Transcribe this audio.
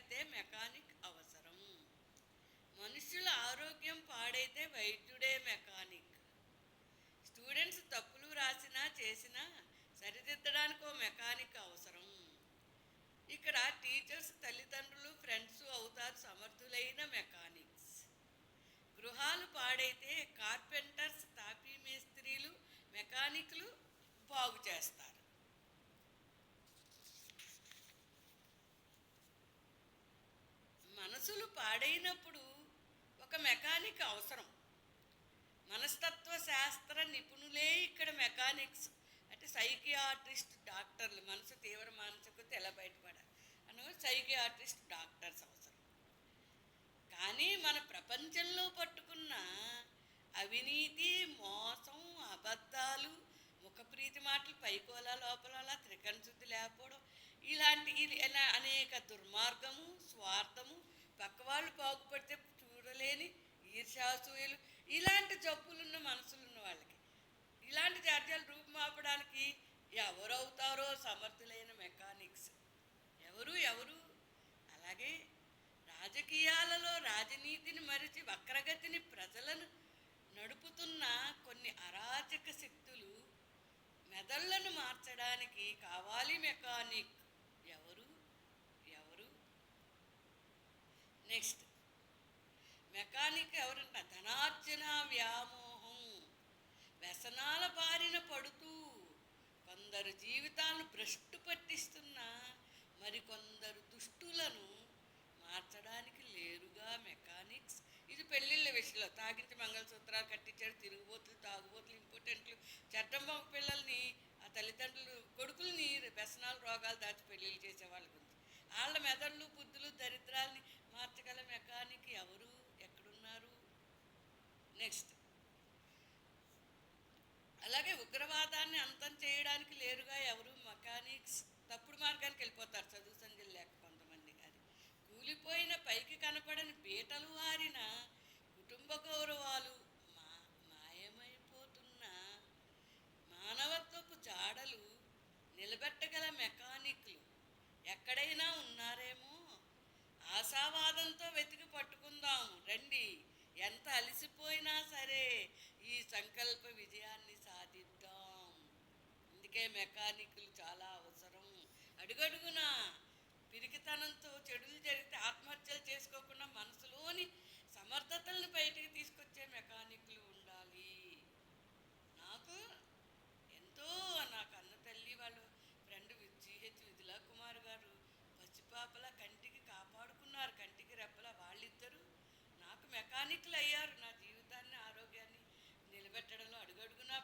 లేకపోతే మెకానిక్ అవసరం. మనుషుల ఆరోగ్యం పాడైతే వైద్యుడే మెకానిక్. స్టూడెంట్స్ తప్పులు రాసినా చేసినా సరిదిద్దడానికి ఓ మెకానిక్ అవసరం. ఇక్కడ టీచర్స్ తల్లిదండ్రులు ఫ్రెండ్స్ అవుతారు సమర్థులైన మెకానిక్స్. గృహాలు పాడైతే కార్పెంటర్స్ తాపీ మేస్త్రీలు మెకానిక్లు బాగు చేస్తారు. మనసులు పాడైనప్పుడు ఒక మెకానిక్ అవసరం. మనస్తత్వ శాస్త్ర నిపుణులే ఇక్కడ మెకానిక్స్. అంటే సైకియాట్రిస్ట్ డాక్టర్లు, మనసు తీవ్ర మానసికత ఎలా బయటపడాలి అని సైకియాట్రిస్ట్ డాక్టర్స్ అవసరం. కానీ మన ప్రపంచంలో పట్టుకున్న అవినీతి, మోసం, అబద్ధాలు, ముఖప్రీతి మాటలు, పైకోలా లోపల త్రికరణ శుద్ధి లేకపోవడం, ఇలాంటి అనేక దుర్మార్గము, స్వార్థము, పక్కవాళ్ళు బాగుపడితే చూడలేని ఈర్ష్యాసూయలు, ఇలాంటి జబ్బులున్న మనసులున్న వాళ్ళకి ఇలాంటి జాడ్యాలు రూపుమాపడానికి ఎవరవుతారో సమర్థులైన మెకానిక్స్. ఎవరు అలాగే రాజకీయాలలో రాజనీతిని మరిచి వక్రగతిని ప్రజలను నడుపుతున్న కొన్ని అరాచక శక్తులు మెదళ్లను మార్చడానికి కావాలి మెకానిక్. ఎవరు నెక్స్ట్ మెకానిక్ ఎవరంట? ధనార్జన వ్యామోహం, వ్యసనాల బారిన పడుతూ కొందరు జీవితాలను భ్రష్టు పట్టిస్తున్న మరికొందరు దుష్టులను మార్చడానికి లేరుగా మెకానిక్స్. ఇది పెళ్ళిళ్ళ విషయంలో తాగించి మంగళసూత్రాలు కట్టించారు, తిరుగుబోతులు, తాగుబోతులు, ఇంపార్టెంట్లు, చట్టం పంప పిల్లల్ని, ఆ తల్లిదండ్రులు కొడుకుల్ని వ్యసనాలు రోగాలు దాచి పెళ్ళిళ్ళు చేసే వాళ్ళ గురించి. వాళ్ళ మెదళ్ళు బుద్ధులు దరిద్రాలని మార్చగల మెకానిక్ ఎవరు, ఎక్కడున్నారు? నెక్స్ట్ అలాగే ఉగ్రవాదాన్ని అంతం చేయడానికి లేరుగా ఎవరు మెకానిక్స్. తప్పుడు మార్గానికి వెళ్ళిపోతారు చదువు సంధ్యలు లేక కొంతమంది. కానీ కూలిపోయిన పైకి కనపడని బీటలు వారిన కుటుంబ గౌరవాలు, మాయమైపోతున్న మానవత్వపు జాడలు నిలబెట్టగల మెకానిక్లు ఎక్కడైనా ఉన్నారేమో. ఆశావాదంతో వెతికి పట్టుకుందాం రండి. ఎంత అలసిపోయినా సరే ఈ సంకల్ప విజయాన్ని సాధిద్దాం. అందుకే మెకానిక్లు చాలా అవసరం. అడుగడుగున పిరికితనంతో చెడులు జరిగితే ఆత్మహత్యలు చేసుకోకుండా మనసులోని సమర్థతలను బయటికి తీసుకొచ్చే మెకానిక్లు ఉండాలి. నాకు ఎంతో నా కన్న తల్లి వాళ్ళు ఫ్రెండ్ జీహెచ్ విధులా కుమార్ గారు పసిపాపల కంటికి కాపాడుకున్నారు, కంటికి రెప్పల. వాళ్ళిద్దరూ నాకు మెకానిక్లు అయ్యారు. నా జీవితాన్ని ఆరోగ్యాన్ని నిలబెట్టడంలో అడుగడుగునా